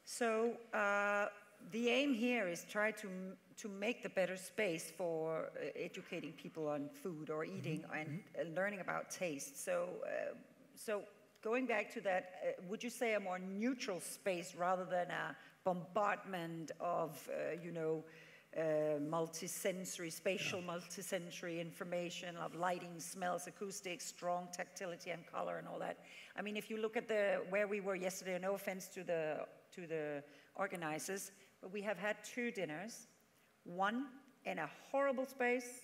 So the aim here is try to make the better space for educating people on food or eating and learning about taste. So, so going back to that, would you say a more neutral space rather than a bombardment of, you know, multisensory, spatial multisensory information of lighting, smells, acoustics, strong tactility and color and all that? I mean, if you look at where we were yesterday, no offense to the organizers, but we have had 2 dinners, one in a horrible space,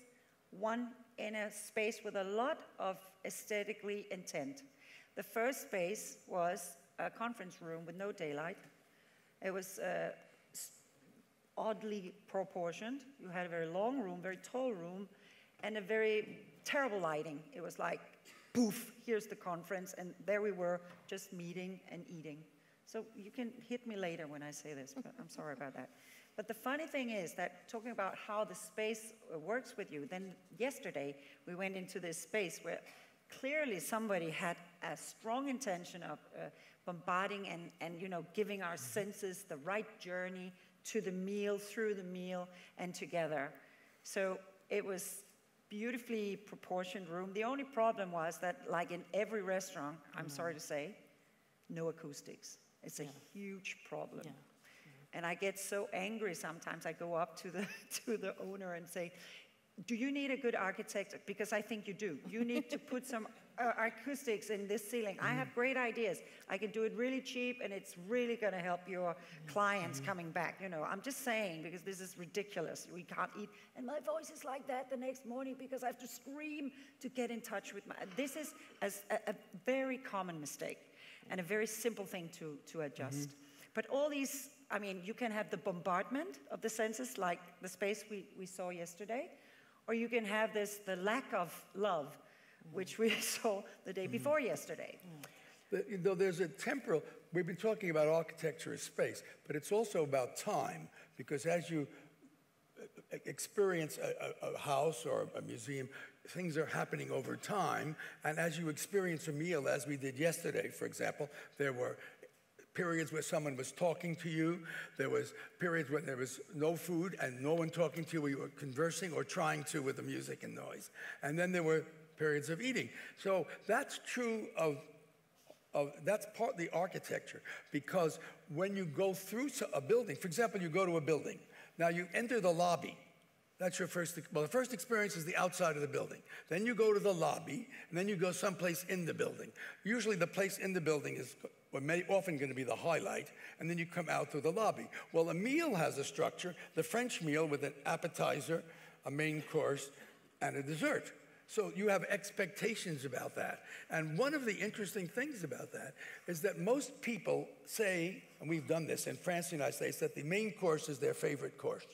one in a space with a lot of aesthetically intent. The first space was a conference room with no daylight. It was oddly proportioned. You had a very long room, very tall room, and a very terrible lighting. It was like, poof, here's the conference, and there we were, just meeting and eating. So you can hit me later when I say this, but I'm sorry about that. But the funny thing is that talking about how the space works with you, then yesterday we went into this space where clearly somebody had a strong intention of bombarding and you know, giving our senses the right journey to the meal, through the meal, and together. So it was beautifully proportioned room. The only problem was that, like in every restaurant, I'm sorry to say, no acoustics. It's a huge problem. Yeah. And I get so angry sometimes. I go up to the owner and say, do you need a good architect? Because I think you do. You need to put some acoustics in this ceiling. I have great ideas. I can do it really cheap, and it's really going to help your clients coming back. You know, I'm just saying, because this is ridiculous. We can't eat. And my voice is like that the next morning because I have to scream to get in touch with my... This is a very common mistake and a very simple thing to adjust. But all these... I mean, you can have the bombardment of the senses, like the space we saw yesterday, or you can have the lack of love, which we saw the day before yesterday. Though there's a temporal, we've been talking about architecture as space, but it's also about time, because as you experience a house or a museum, things are happening over time, and as you experience a meal, as we did yesterday, for example, there were periods where someone was talking to you. There was periods when there was no food and no one talking to you, where you were conversing or trying to with the music and noise. And then there were periods of eating. So that's true that's partly architecture, because when you go through a building, for example, you go to a building. Now you enter the lobby. That's your first, well, the first experience is the outside of the building. Then you go to the lobby, and then you go someplace in the building. Usually the place in the building is often going to be the highlight, and then you come out through the lobby. Well, a meal has a structure, the French meal with an appetizer, a main course, and a dessert. So you have expectations about that. And one of the interesting things about that is that most people say, and we've done this in France and the United States, that the main course is their favorite course.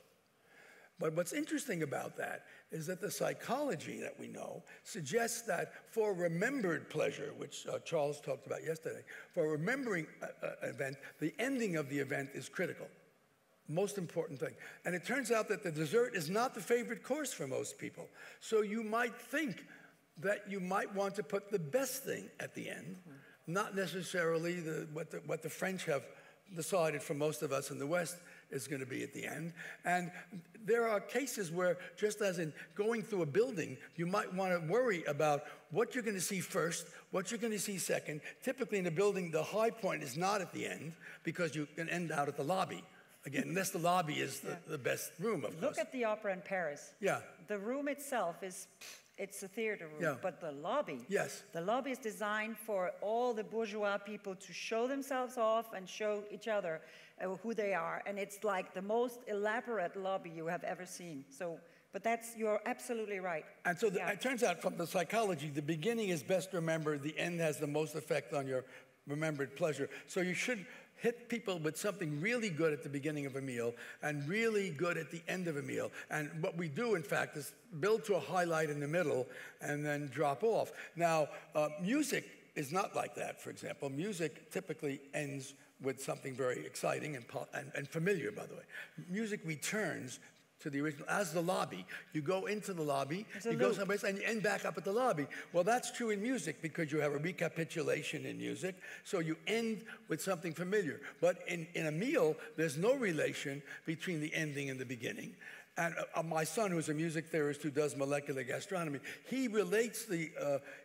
But what's interesting about that is that the psychology that we know suggests that for remembered pleasure, which Charles talked about yesterday, for remembering an event, the ending of the event is critical. Most important thing. And it turns out that the dessert is not the favorite course for most people. So you might think that you might want to put the best thing at the end, not necessarily what the French have decided for most of us in the West is going to be at the end. And there are cases where, just as in going through a building, you might want to worry about what you're going to see first, what you're going to see second. Typically in a building, the high point is not at the end, because you can end out at the lobby. Again, unless the lobby is the best room, of course. Look at the opera in Paris. Yeah. The room itself is... It's a theater room, but the lobby, the lobby is designed for all the bourgeois people to show themselves off and show each other who they are. And it's like the most elaborate lobby you have ever seen. So, but you're absolutely right. And so it turns out from the psychology, the beginning is best remembered, the end has the most effect on your remembered pleasure. So you should hit people with something really good at the beginning of a meal and really good at the end of a meal. And what we do, in fact, is build to a highlight in the middle and then drop off. Now, music is not like that, for example. Music typically ends with something very exciting and familiar, by the way. Music returns to the original as the lobby. You go into the lobby, you go loop. someplace, and you end back up at the lobby. Well, that's true in music because you have a recapitulation in music, so you end with something familiar. But in a meal, there's no relation between the ending and the beginning. And my son, who's a music theorist who does molecular gastronomy, he relates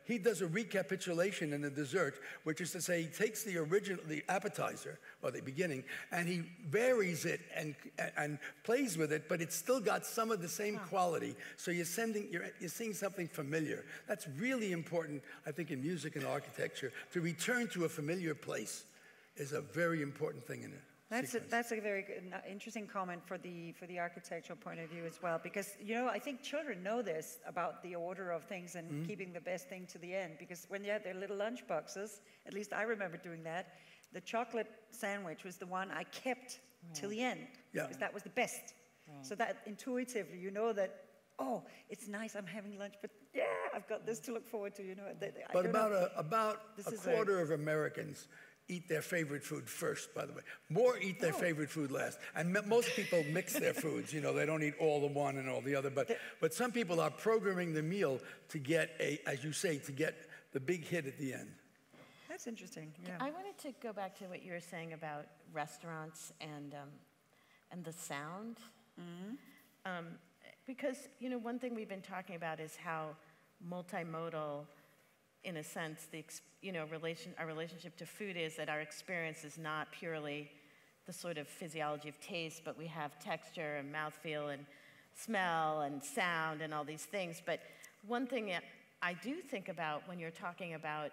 he does a recapitulation in the dessert, which is to say he takes the appetizer, or the beginning, and he varies it and plays with it, but it's still got some of the same quality. So you're seeing something familiar. That's really important, I think, in music and architecture. To return to a familiar place is a very important thing in it. That's a very good, interesting comment for the architectural point of view as well, because I think children know this about the order of things and keeping the best thing to the end. Because when you have their little lunch boxes, at least I remember doing that, the chocolate sandwich was the one I kept till the end, because that was the best. So that intuitively, you know that, oh, it's nice, I'm having lunch, but yeah, I've got this to look forward to. But about a quarter of Americans eat their favorite food first, by the way. More eat their favorite food last. And most people mix their foods. They don't eat all the one and all the other. But some people are programming the meal to get, as you say, to get the big hit at the end. That's interesting, yeah. I wanted to go back to what you were saying about restaurants and the sound. Because, one thing we've been talking about is how multimodal, in a sense, our relationship to food is that our experience is not purely the sort of physiology of taste, but we have texture and mouthfeel and smell and sound and all these things. But one thing that I do think about when you're talking about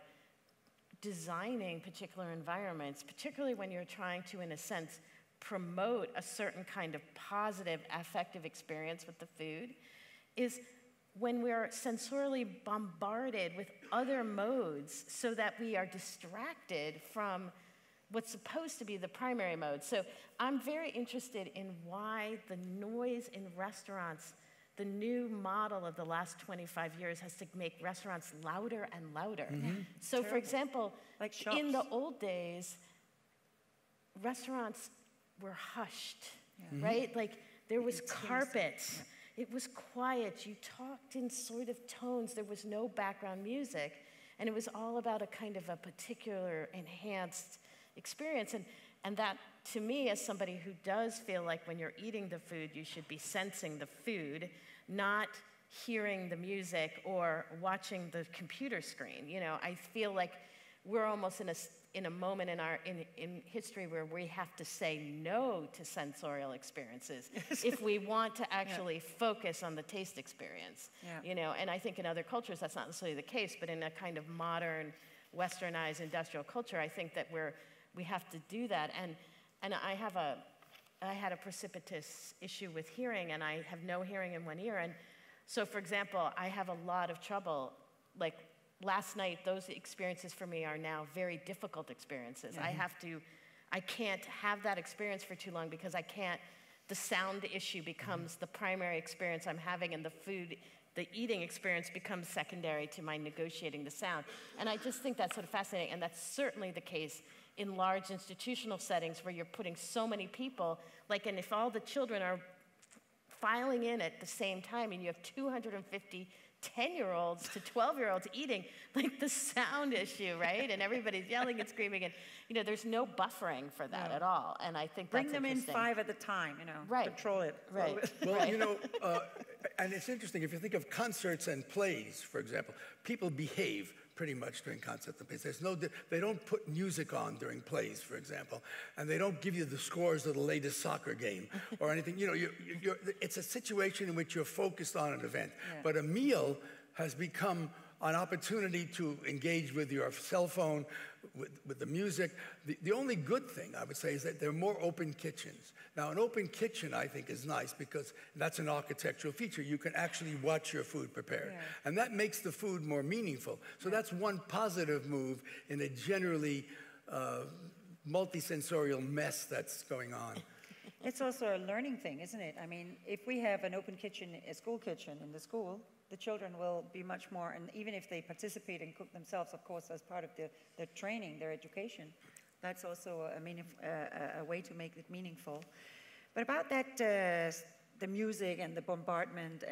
designing particular environments, particularly when you're trying to, in a sense, promote a certain kind of positive affective experience with the food, is when we're sensorially bombarded with other modes so that we are distracted from what's supposed to be the primary mode. So I'm very interested in why the noise in restaurants, the new model of the last 25 years, has to make restaurants louder and louder. So for example, like shops. In the old days, restaurants were hushed, right? Like there was carpets. It was quiet. You talked in sort of tones. There was no background music. And it was all about a kind of a particular enhanced experience. And that, to me, as somebody who does feel like when you're eating the food, you should be sensing the food, not hearing the music or watching the computer screen. I feel like we're almost in a moment in history where we have to say no to sensorial experiences if we want to actually focus on the taste experience. And I think in other cultures that's not necessarily the case, but in a kind of modern, westernized industrial culture, I think that we have to do that. And I had a precipitous issue with hearing, and I have no hearing in one ear. And so, for example, I have a lot of trouble, like last night, those experiences for me are now very difficult experiences. I can't have that experience for too long because the sound issue becomes the primary experience I'm having, and the eating experience becomes secondary to my negotiating the sound. And I just think that's sort of fascinating, and that's certainly the case in large institutional settings where you're putting so many people, and if all the children are filing in at the same time and you have 250 10-year-olds to 12-year-olds eating, the sound issue, right? And everybody's yelling and screaming, and there's no buffering for that at all. And I think that's Bring them in 5 at a time, right. Control it. Right. Well, and it's interesting, if you think of concerts and plays, for example, people behave pretty much during concerts and plays. They don't put music on during plays, for example, and they don't give you the scores of the latest soccer game or anything. It's a situation in which you're focused on an event. But a meal has become an opportunity to engage with your cell phone, with the music. The only good thing, I would say, is that there are more open kitchens. Now, an open kitchen, I think, is nice because that's an architectural feature. You can actually watch your food prepared. And that makes the food more meaningful. So that's one positive move in a generally multisensorial mess that's going on. It's also a learning thing, isn't it? I mean, if we have an open kitchen, a school kitchen in the school, the children will be much more, and even if they participate and cook themselves, of course, as part of their training, their education, that's also a way to make it meaningful. But about that the music and the bombardment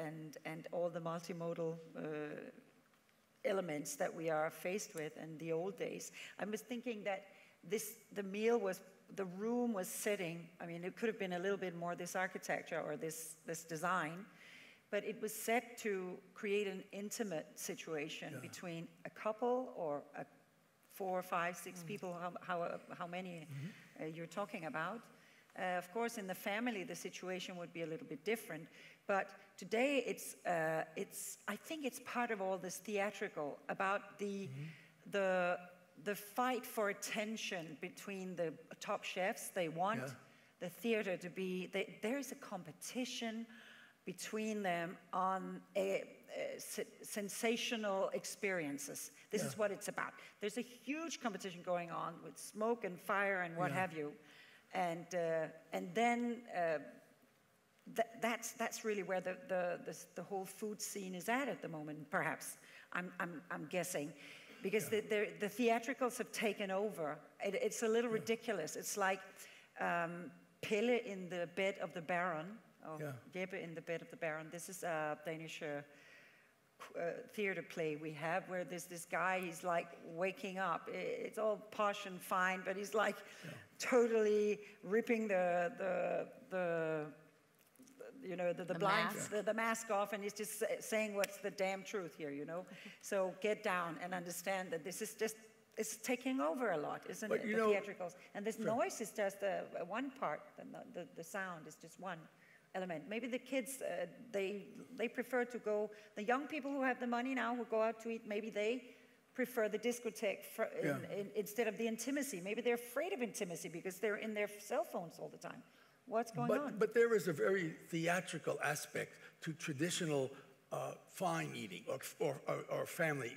and all the multimodal elements that we are faced with in the old days. I was thinking that the room was setting, I mean, it could have been a little bit more this architecture or this design, but it was set to create an intimate situation between a couple or 4, 5, 6 people, how many you're talking about. Of course, in the family, the situation would be a little bit different, but today I think it's part of all this theatrical about the fight for attention between the top chefs. They want the theater to be, there's a competition between them on sensational experiences. This is what it's about. There's a huge competition going on with smoke and fire and what have you. And then that's really where the whole food scene is at the moment, perhaps, I'm guessing. Because the theatricals have taken over. It's a little ridiculous. It's like Pelle in the Bed of the Baron, or Jeppe in the Bed of the Baron. This is a Danish theater play we have where there's this guy, he's like waking up. It's all posh and fine, but he's like totally ripping the blinds, the mask off, and he's just saying what's the damn truth here, you know? So get down and understand that this is just, it's taking over a lot, isn't it, the theatricals? And this noise is just one part, the sound is just one element. Maybe the kids, they prefer to go, the young people who have the money now who go out to eat, maybe they prefer the discotheque instead of the intimacy. Maybe they're afraid of intimacy because they're in their cell phones all the time. What's going on? But there is a very theatrical aspect to traditional fine eating or family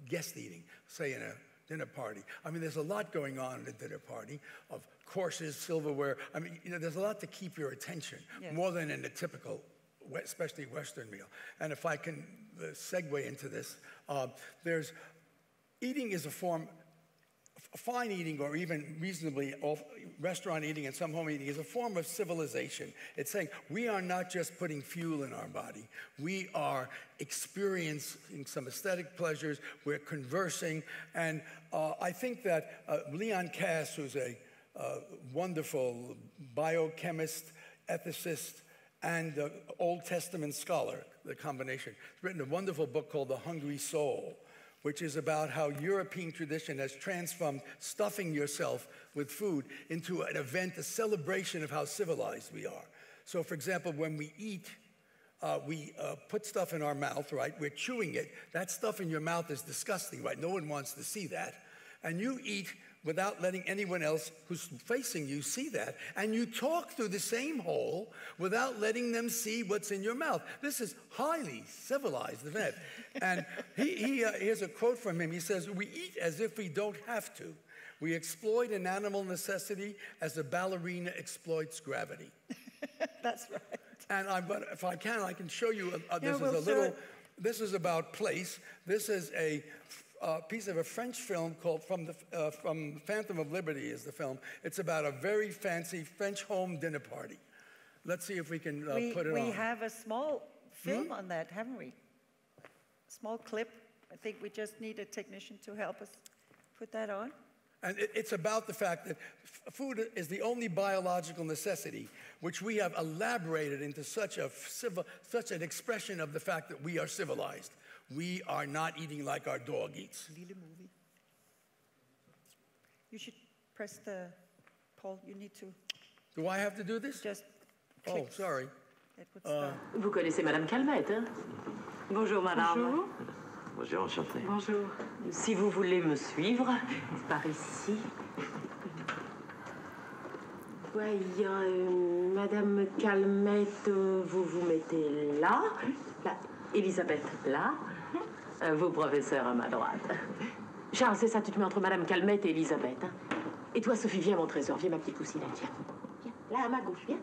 guest eating, say in a dinner party. I mean, there's a lot going on at a dinner party of courses, silverware. I mean, there's a lot to keep your attention, more than in a typical, especially Western meal. And if I can segue into this, eating is a form. Fine eating, or even reasonably restaurant eating and some home eating, is a form of civilization. It's saying we are not just putting fuel in our body. We are experiencing some aesthetic pleasures. We're conversing. And I think that Leon Kass, who's a wonderful biochemist, ethicist, and Old Testament scholar, the combination, has written a wonderful book called The Hungry Soul, which is about how European tradition has transformed stuffing yourself with food into an event, a celebration of how civilized we are. So, for example, when we eat, we put stuff in our mouth, right? We're chewing it. That stuff in your mouth is disgusting, right? No one wants to see that. And you eat without letting anyone else who's facing you see that. And you talk through the same hole without letting them see what's in your mouth. This is highly civilized event. And here's a quote from him. He says, "We eat as if we don't have to. We exploit an animal necessity as a ballerina exploits gravity." That's right. And if I can show you, this is about place. This is a piece of a French film called from Phantom of Liberty is the film. It's about a very fancy French home dinner party. Let's see if we can put it on. We have a small film on that, haven't we? A small clip. I think we just need a technician to help us put that on. And it's about the fact that food is the only biological necessity which we have elaborated into such an expression of the fact that we are civilized. We are not eating like our dog eats. Little movie. You should press the, Paul, you need to. Do I have to do this? Just click. Oh, sorry. Vous connaissez Madame Calmette, hein? Bonjour, Madame. Bonjour. Bonjour, enchanté. Bonjour. Si vous voulez me suivre, par ici. Voyons, Madame Calmette, vous vous mettez là. Elisabeth, là. Vous, professeur, à ma droite. Charles, c'est ça, tu te mets entre Madame Calmette et Elisabeth. Hein? Et toi, Sophie, viens, mon trésor, viens, ma petite cousinette, viens. Viens, là, à ma gauche, viens.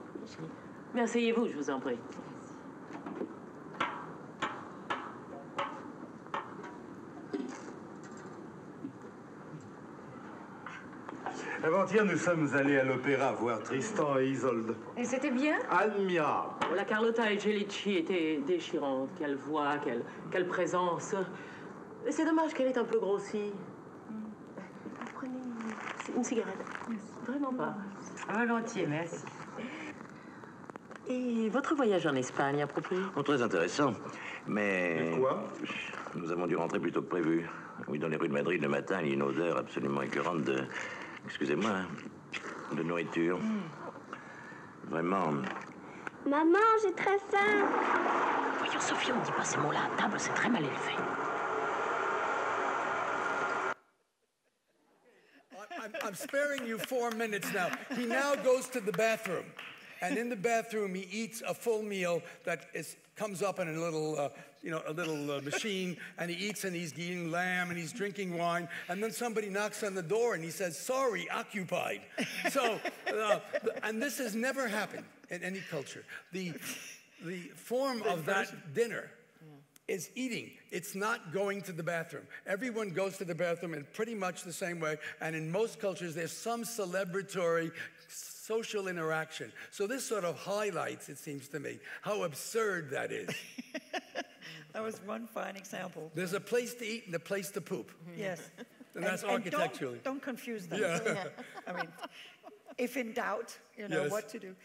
Mais asseyez-vous, je vous en prie. Avant-hier, nous sommes allés à l'opéra voir Tristan et Isolde. Et c'était bien? Admirable. La Carlotta et Gelici étaient déchirantes. Quelle voix, quelle présence. C'est dommage qu'elle ait un peu grossi. Prenez une cigarette. Vraiment pas. Volontiers, merci. Et votre voyage en Espagne, à propos? Oh, très intéressant. Mais... Et quoi? Nous avons dû rentrer plus tôt que prévu. Oui, dans les rues de Madrid le matin, il y a une odeur absolument écœurante de... Excusez-moi, de nourriture. Vraiment... Maman, j'ai très faim. Voyons, Sophie, on ne dit pas ces mots-là à table, c'est très mal élevé. I'm sparing you 4 minutes now. He now goes to the bathroom. And in the bathroom, he eats a full meal that comes up in a little, machine. And he eats, and he's eating lamb, and he's drinking wine. And then somebody knocks on the door, and he says, "Sorry, occupied." So, and this has never happened in any culture. The form of that dinner is eating. It's not going to the bathroom. Everyone goes to the bathroom in pretty much the same way. And in most cultures, there's some celebratory social interaction. So this sort of highlights, it seems to me, how absurd that is. That was one fine example. There's a place to eat and a place to poop. Yes. And that's architecturally. Don't confuse them. Yeah. I mean, if in doubt, you know Yes. what to do.